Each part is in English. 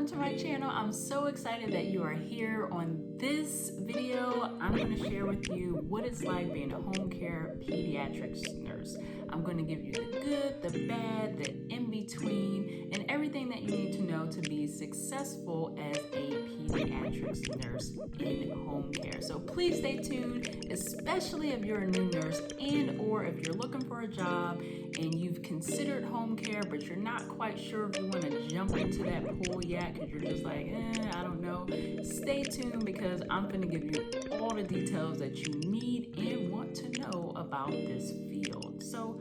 to my channel. I'm so excited that you are here. On this video, I'm going to share with you what it's like being a home care pediatrics nurse. I'm going to give you the good, the bad, the in-between, and everything that you need to know to be successful as a pediatrics nurse in home care. So please stay tuned, especially if you're a new nurse and or if you're looking for a job and you've considered home care, but you're not quite sure if you want to jump into that pool yet because you're just like, I don't know. Stay tuned because I'm going to give you all the details that you need and want to know about this field. So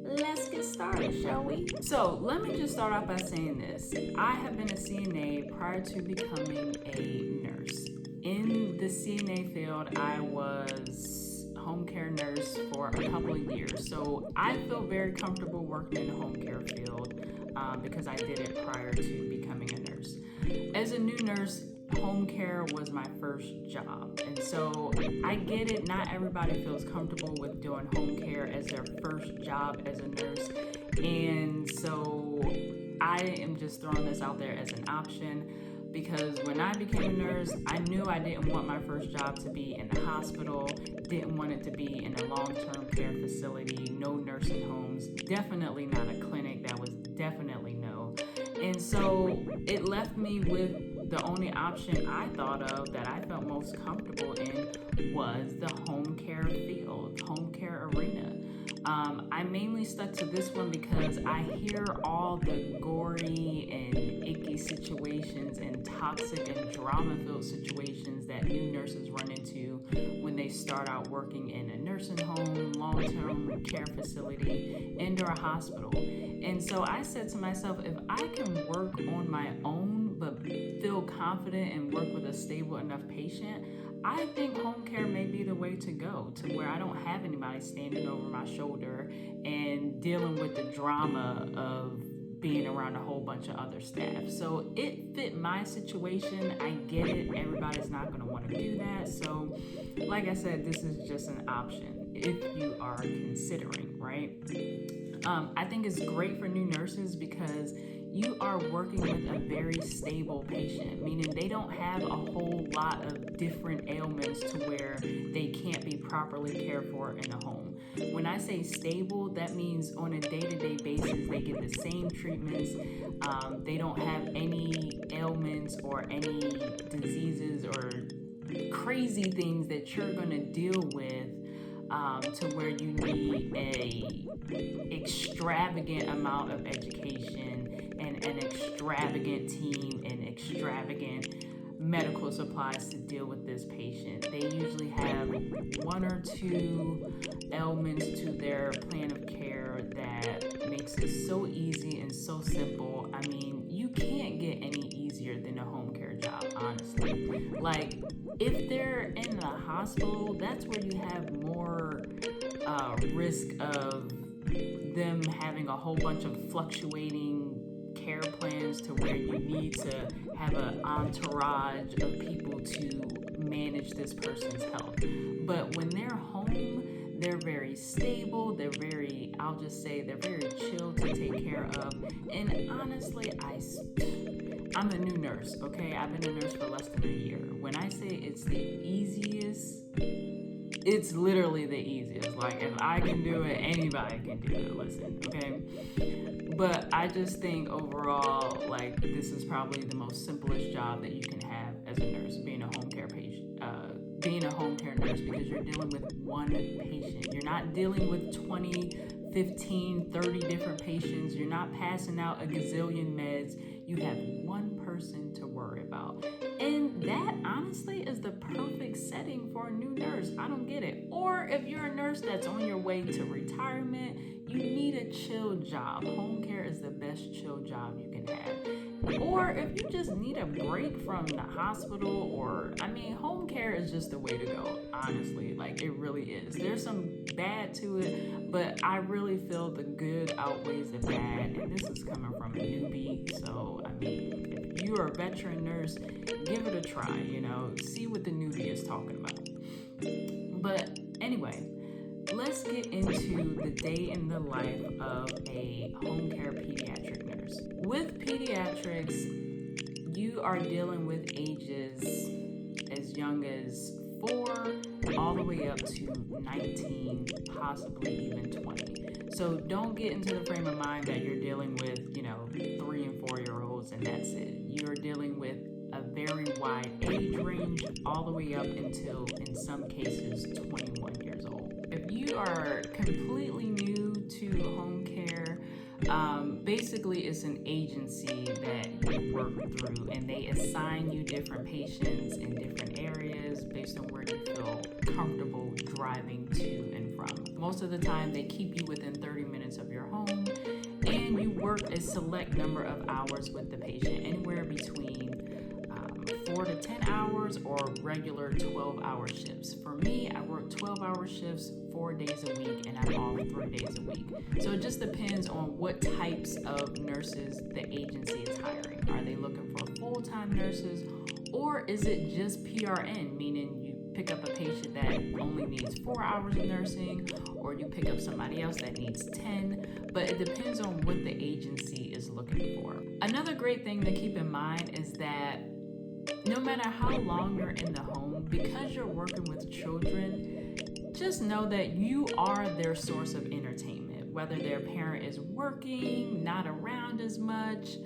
let's get started, shall we? So let me just start off by saying this. I have been a CNA prior to becoming a nurse. In the CNA field, I was home care nurse for a couple of years. So I feel very comfortable working in the home care field because I did it prior to becoming a nurse. As a new nurse, home care was my first job. And so I get it, not everybody feels comfortable with doing home care as their first job as a nurse. And so I am just throwing this out there as an option because when I became a nurse, I knew I didn't want my first job to be in the hospital, didn't want it to be in a long-term care facility, no nursing homes, definitely not a clinic, that was definitely no. And so it left me with the only option I thought of that I felt most comfortable in was the home care field, home care arena. I mainly stuck to this one because I hear all the gory and icky situations and toxic and drama-filled situations that new nurses run into when they start out working in a nursing home, long-term care facility, and/or a hospital. And so I said to myself, if I can work on my own but feel confident and work with a stable enough patient, I think home care may be the way to go, to where I don't have anybody standing over my shoulder and dealing with the drama of being around a whole bunch of other staff. So it fit my situation. I get it. Everybody's not going to want to do that. So like I said, this is just an option if you are considering, right? I think it's great for new nurses because you are working with a very stable patient, meaning they don't have a whole lot of different ailments to where they can't be properly cared for in a home. When I say stable, that means on a day-to-day basis, they get the same treatments. They don't have any ailments or any diseases or crazy things that you're going to deal with to where you need a extravagant amount of education and an extravagant team and extravagant medical supplies to deal with this patient. They usually have one or two ailments to their plan of care that makes it so easy and so simple. I mean, you can't get any easier than a home care job, honestly. Like, if they're in the hospital, that's where you have more risk of them having a whole bunch of fluctuating care plans to where you need to have an entourage of people to manage this person's health. But when they're home, they're very stable, they're very chill to take care of. And honestly, I'm a new nurse, okay? I've been a nurse for less than a year. When I say it's the easiest, it's literally the easiest. Like, if I can do it, anybody can do it, listen, okay? But I just think overall, like, this is probably the most simplest job that you can have as a nurse, being a home care nurse, because you're dealing with one patient. You're not dealing with 20, 15, 30 different patients. You're not passing out a gazillion meds. You have one person to worry about. And that, honestly, is the perfect setting for a new nurse. I don't get it. Or if you're a nurse that's on your way to retirement, you need a chill job. Home care is the best chill job you can have. Or if you just need a break from the hospital, home care is just the way to go, honestly. Like, it really is. There's some bad to it, but I really feel the good outweighs the bad, and this is coming from a newbie. So, if you are a veteran nurse, give it a try, see what the newbie is talking about. But anyway, let's get into the day in the life of a home care pediatric nurse. With pediatrics, you are dealing with ages as young as 4 all the way up to 19, possibly even 20. So don't get into the frame of mind that you're dealing with, 3 and 4-year-olds and that's it. You're dealing with a very wide age range all the way up until, in some cases, 21 years old. If you are completely new to home care, basically it's an agency that you work through, and they assign you different patients in different areas based on where you feel comfortable driving to and from. Most of the time they keep you within 30 minutes of your home, and you work a select number of hours with the patient, anywhere between 4 to 10 hours or regular 12-hour shifts. For me, I work 12-hour shifts 4 days a week, and I'm off 3 days a week. So it just depends on what types of nurses the agency is hiring. Are they looking for full-time nurses, or is it just PRN, meaning you pick up a patient that only needs 4 hours of nursing, or you pick up somebody else that needs 10, but it depends on what the agency is looking for. Another great thing to keep in mind is that no matter how long you're in the home, because you're working with children, just know that you are their source of entertainment. Whether their parent is working, not around as much,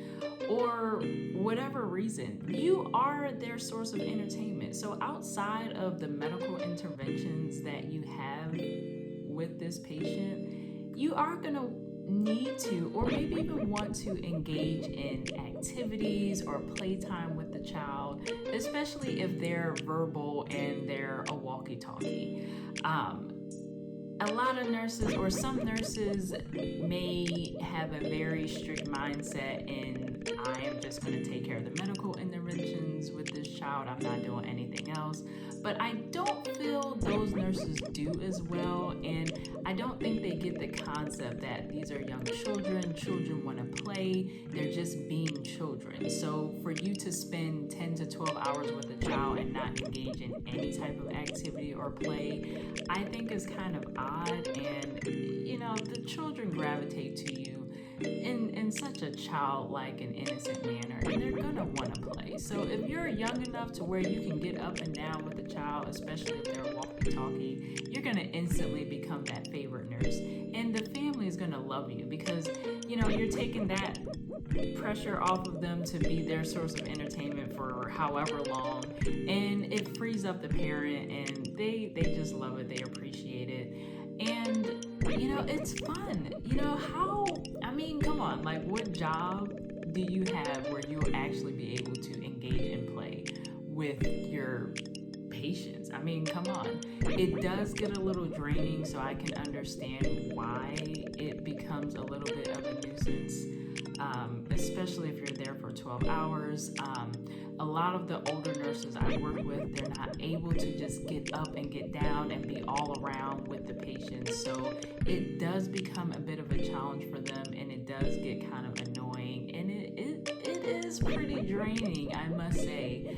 or whatever reason, you are their source of entertainment. So outside of the medical interventions that you have with this patient, you are going to need to, or maybe even want to, engage in activities or playtime with the child, especially if they're verbal and they're a walkie-talkie. A lot of nurses, or some nurses, may have a very strict mindset in, I am just going to take care of the medical interventions with this child, I'm not doing anything else. But I don't feel those nurses do as well, and I don't think they get the concept that these are young children. Children want to play, they're just being children. So for you to spend 10 to 12 hours with a child and not engage in any type of activity or play, I think is kind of odd, and the children gravitate to you in such a childlike and innocent manner, and they're gonna want to play. So if you're young enough to where you can get up and down with the child, especially if they're walkie-talkie, you're gonna instantly become that favorite nurse, and the family is gonna love you because you're taking that pressure off of them to be their source of entertainment for however long, and it frees up the parent, and they just love it, they appreciate it, and it's fun. Come on, like, what job do you have where you'll actually be able to engage and play with your patients? Come on. It does get a little draining, so I can understand why it becomes a little bit of a nuisance, especially if you're there for 12 hours. A lot of the older nurses I work with, they're not able to just get up and get down and be all around with the patients. So it does become a bit of a challenge for them, and it does get kind of annoying, and it is pretty draining, I must say,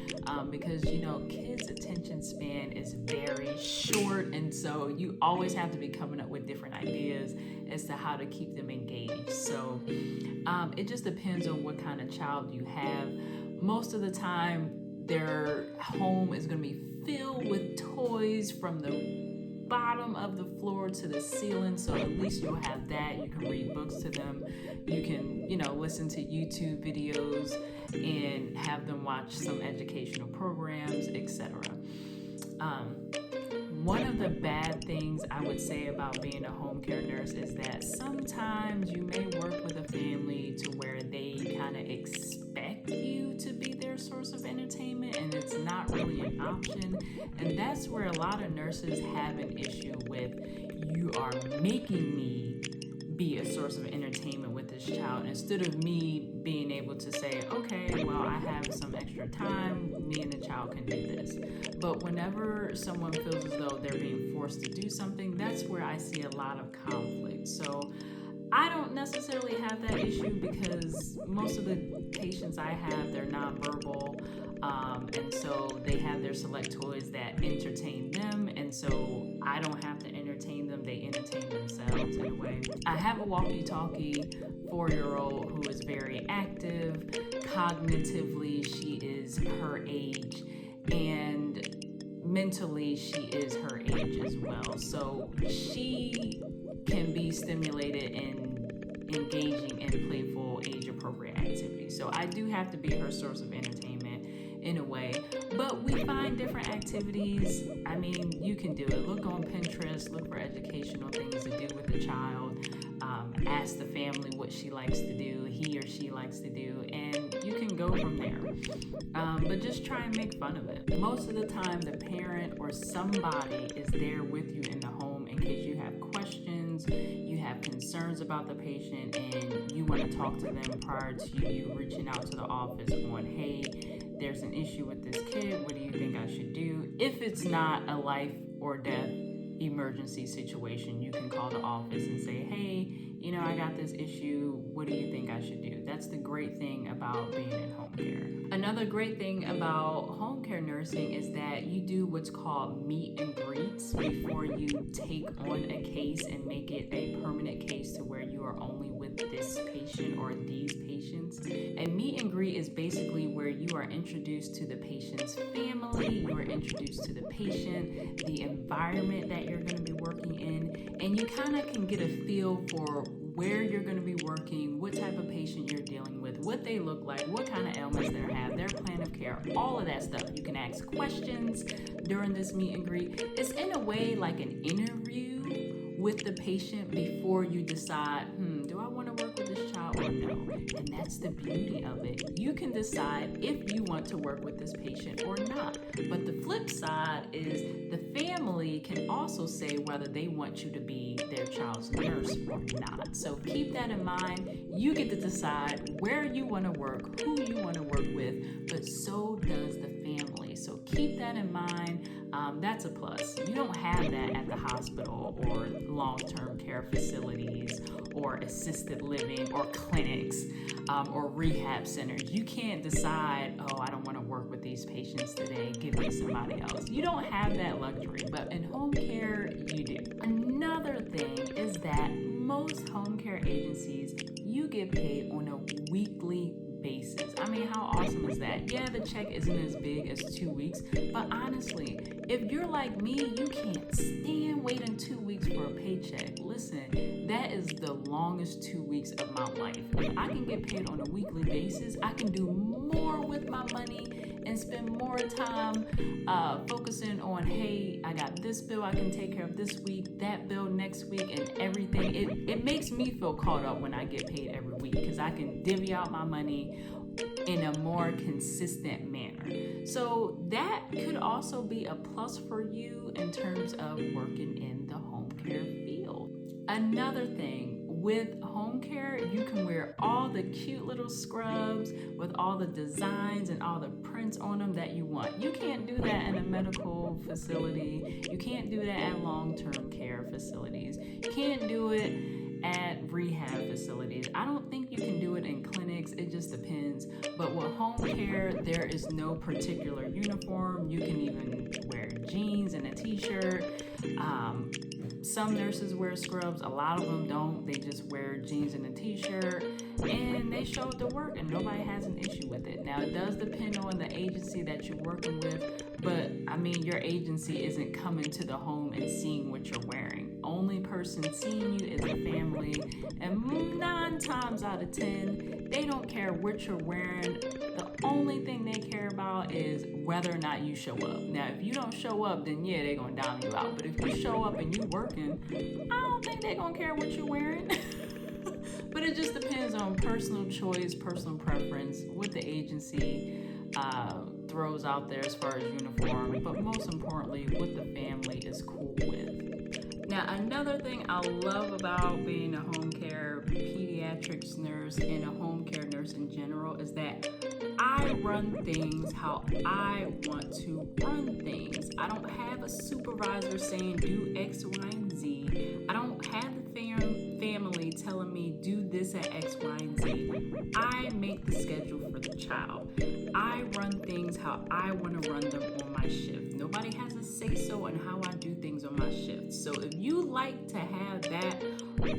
because kids' attention span is very short, and so you always have to be coming up with different ideas as to how to keep them engaged. So it just depends on what kind of child you have. Most of the time, their home is going to be filled with toys from the bottom of the floor to the ceiling, so at least you'll have that. You can read books to them. You can, listen to YouTube videos and have them watch some educational programs, etc. One of the bad things I would say about being a home care nurse is that sometimes you may work with a family to where they kind of expect you to be their source of entertainment, and it's not really an option. And that's where a lot of nurses have an issue with, you are making me be a source of entertainment with this child, instead of me being able to say, okay, well, I have some extra time, me and the child can do this. But whenever someone feels as though they're being forced to do something, that's where I see a lot of conflict. So I don't necessarily have that issue because most of the patients I have, they're nonverbal, and so they have their select toys that entertain them, and so I don't have to entertain them, they entertain themselves in a way. I have a walkie-talkie 4-year-old who is very active. Cognitively, she is her age, and mentally she is her age as well. So she can be stimulated in engaging in playful, age-appropriate activities. So I do have to be her source of entertainment in a way, but we find different activities. I mean, you can do it. Look on Pinterest, look for educational things to do with the child. Ask the family what she likes to do, he or she likes to do, and you can go from there. But just try and make fun of it. Most of the time, the parent or somebody is there with you in the home in case you have questions, you have concerns about the patient, and you want to talk to them prior to you reaching out to the office on, hey, there's an issue with this kid, what do you think I should do? If it's not a life or death emergency situation, you can call the office and say, hey, I got this issue, what do you think I should do? That's the great thing about being in home care. Another great thing about home care nursing is that you do what's called meet and greets before you take on a case and make it a permanent case to where you are only with this patient or these patients. And meet and greet is basically where you are introduced to the patient's family, you are introduced to the patient, the environment that you're going to be working in, and you kind of can get a feel for where you're going to be working, what type of patient you're dealing with, what they look like, what kind of ailments they have, their plan of care, all of that stuff. You can ask questions during this meet and greet. It's in a way like an interview with the patient before you decide, do I want to work with this child or no? And that's the beauty of it. You can decide if you want to work with this patient or not. But the flip side is the family can also say whether they want you to be their child's nurse or not. So keep that in mind. You get to decide where you want to work, who you want to work with, but so does the family. So keep that in mind. That's a plus. You don't have that at the hospital or long-term care facilities or assisted living or clinics or rehab centers. You can't decide, oh, I don't want to work with these patients today, give me somebody else. You don't have that luxury, but in home care, you do. Another thing is that most home care agencies, you get paid on a weekly basis. I mean, how awesome is that? Yeah, the check isn't as big as 2 weeks, but honestly, if you're like me, you can't stand waiting 2 weeks for a paycheck. Listen, that is the longest 2 weeks of my life. If I can get paid on a weekly basis, I can do more with my money and spend more time focusing on, hey, I got this bill I can take care of this week, that bill next week, and everything. It makes me feel caught up when I get paid every week because I can divvy out my money in a more consistent manner. So that could also be a plus for you in terms of working in the home care field. Another thing, with home care, you can wear all the cute little scrubs with all the designs and all the prints on them that you want. You can't do that in a medical facility. You can't do that at long-term care facilities. You can't do it at rehab facilities. I don't think you can do it in clinics. It just depends. But with home care, there is no particular uniform. You can even wear jeans and a t-shirt. Some nurses wear scrubs, a lot of them don't. They just wear jeans and a t-shirt and they show up to work and nobody has an issue with it. Now, it does depend on the agency that you're working with, but I mean, your agency isn't coming to the home and seeing what you're wearing. Only person seeing you is the family, and 9 times out of 10, they don't care what you're wearing. The only thing they care about is whether or not you show up. Now, if you don't show up, then yeah, they're gonna down you out. But if you show up and you working, I don't think they're gonna care what you're wearing. But it just depends on personal choice, personal preference, what the agency throws out there as far as uniform, but most importantly, what the family is cool with. Now, another thing I love about being a home care pediatrics nurse and a home care nurse in general is that I run things how I want to run things. I don't have a supervisor saying do X, Y, and Z. I don't have the family telling me do this at X, Y, and Z. I make the schedule for the child. I run things how I want to run them on my shift. Nobody has a say-so on how I do things on my shift. So if you like to have that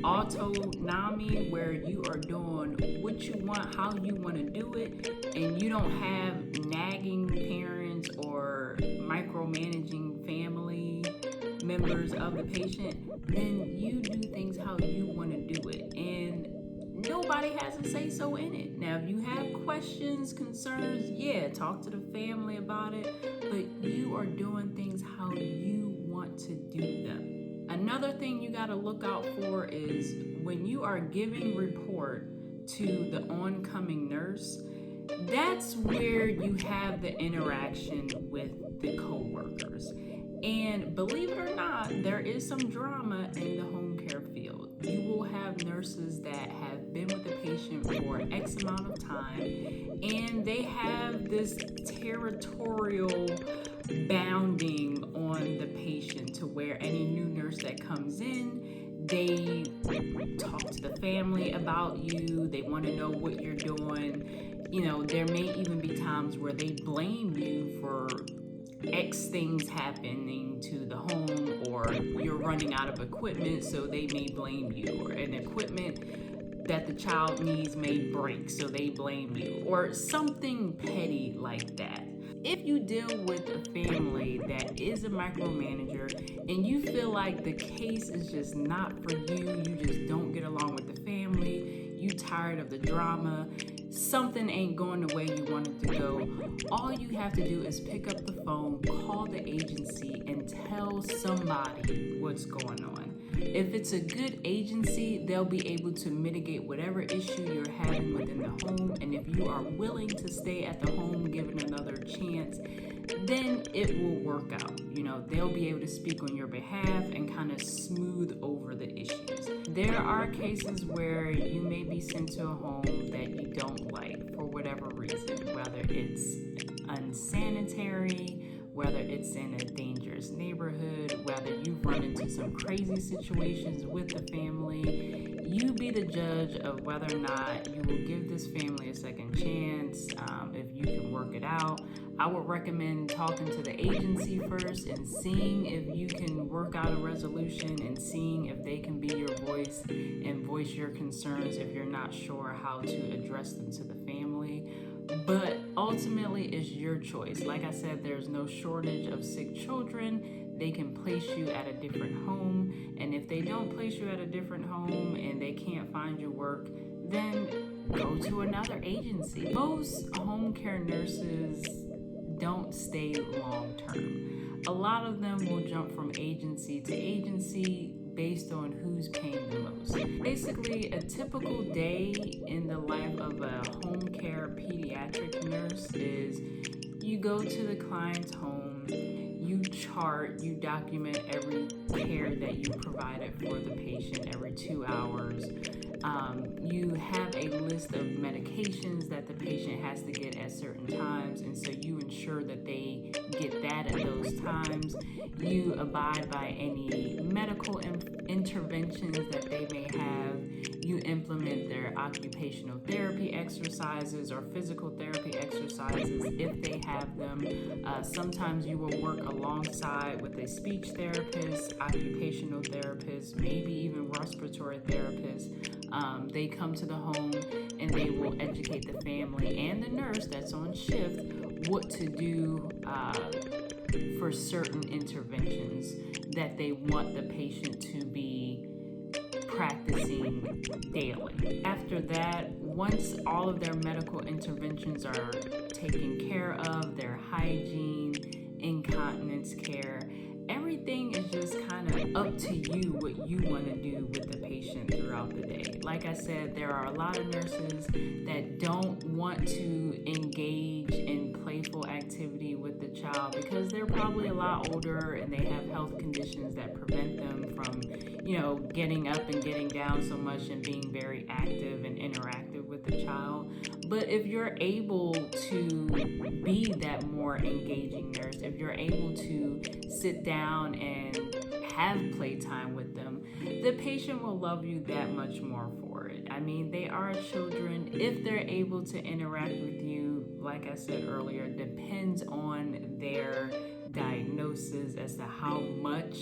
autonomy where you are doing what you want, how you want to do it, and you don't have nagging parents or micromanaging family members of the patient, then you do things how you want to do it, and nobody has a say so in it. Now, if you have questions, concerns, yeah, talk to the family about it, but you are doing things how you want to do them. Another thing you got to look out for is when you are giving report to the oncoming nurse, that's where you have the interaction with the coworkers. And believe it or not, there is some drama in the home care field. You will have nurses that have been with the patient for X amount of time, and they have this territorial bounding on the patient to where any new nurse that comes in, they talk to the family about you, they want to know what you're doing. You know, there may even be times where they blame you for X things happening to the home, or you're running out of equipment, so they may blame you, or an equipment that the child needs may break, so they blame you, or something petty like that. If you deal with a family that is a micromanager and you feel like the case is just not for you, you just don't get along with the family, you tired of the drama, something ain't going the way you want it to go, all you have to do is pick up the phone, call the agency, and tell somebody what's going on. If it's a good agency, they'll be able to mitigate whatever issue you're having within the home, and if you are willing to stay at the home, give it another chance, then it will work out. You know, they'll be able to speak on your behalf and kind of smooth over the issues. There are cases where you may be sent to a home that you don't like for whatever reason, whether it's unsanitary, whether it's in a dangerous neighborhood, whether you've run into some crazy situations with the family. You be the judge of whether or not you will give this family a second chance, if you can work it out. I would recommend talking to the agency first and seeing if you can work out a resolution, and seeing if they can be your voice and voice your concerns if you're not sure how to address them to the family. But ultimately, it's your choice. Like I said, there's no shortage of sick children. They can place you at a different home, and if they don't place you at a different home and they can't find your work, then go to another agency. Most home care nurses don't stay long term. A lot of them will jump from agency to agency based on who's paying the most. Basically, a typical day in the life of a home care pediatric nurse is you go to the client's home, you chart, you document every care that you provided for the patient every 2 hours. You have a list of medications that the patient has to get at certain times, and so you ensure that they get that at those times. You abide by any medical interventions that they may have. You implement their occupational therapy exercises or physical therapy exercises if they have them. Sometimes you will work alongside with a speech therapist, occupational therapist, maybe even respiratory therapist. They come to the home and they will educate the family and the nurse that's on shift what to do for certain interventions that they want the patient to be practicing daily. After that, once all of their medical interventions are taken care of, their hygiene, incontinence care, everything is just kind of up to you what you want to do with the patient throughout the day. Like I said, there are a lot of nurses that don't want to engage in playful activity with the child because they're probably a lot older and they have health conditions that prevent them from, getting up and getting down so much and being very active and interactive with the child. But if you're able to be that more engaging nurse, if you're able to sit down and have playtime with them, the patient will love you that much more for it. I mean, they are children. If they're able to interact with you, like I said earlier, depends on their diagnosis as to how much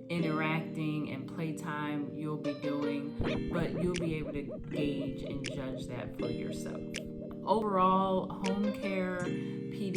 interacting and playtime you'll be doing, but you'll be able to gauge and judge that for yourself. Overall, home care, pediatrics,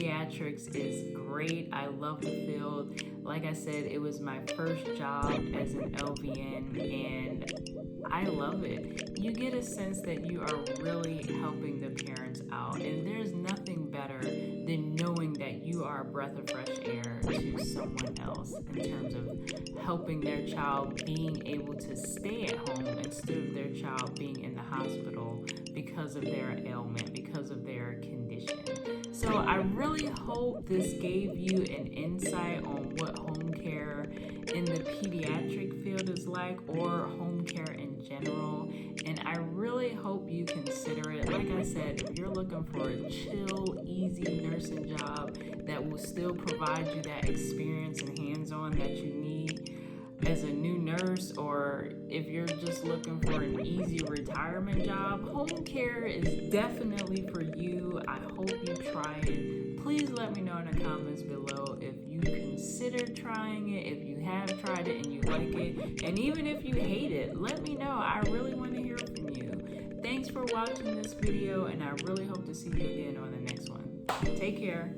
pediatrics is great. I love the field. Like I said, it was my first job as an LVN, and I love it. You get a sense that you are really helping the parents out, and there's nothing better than knowing that you are a breath of fresh air to someone else in terms of helping their child being able to stay at home instead of their child being in the hospital because of their ailment, because of their condition. So I really hope this gave you an insight on what home care in the pediatric field is like, or home care in general. And I really hope you consider it. Like I said, if you're looking for a chill, easy nursing job that will still provide you that experience and hands-on that you need as a new nurse, or if you're just looking for an easy retirement job, home care is definitely for you. I hope you try it. Please let me know in the comments below if you consider trying it, if you have tried it and you like it, and even if you hate it, let me know. I really want to hear from you. Thanks for watching this video, and I really hope to see you again on the next one. Take care.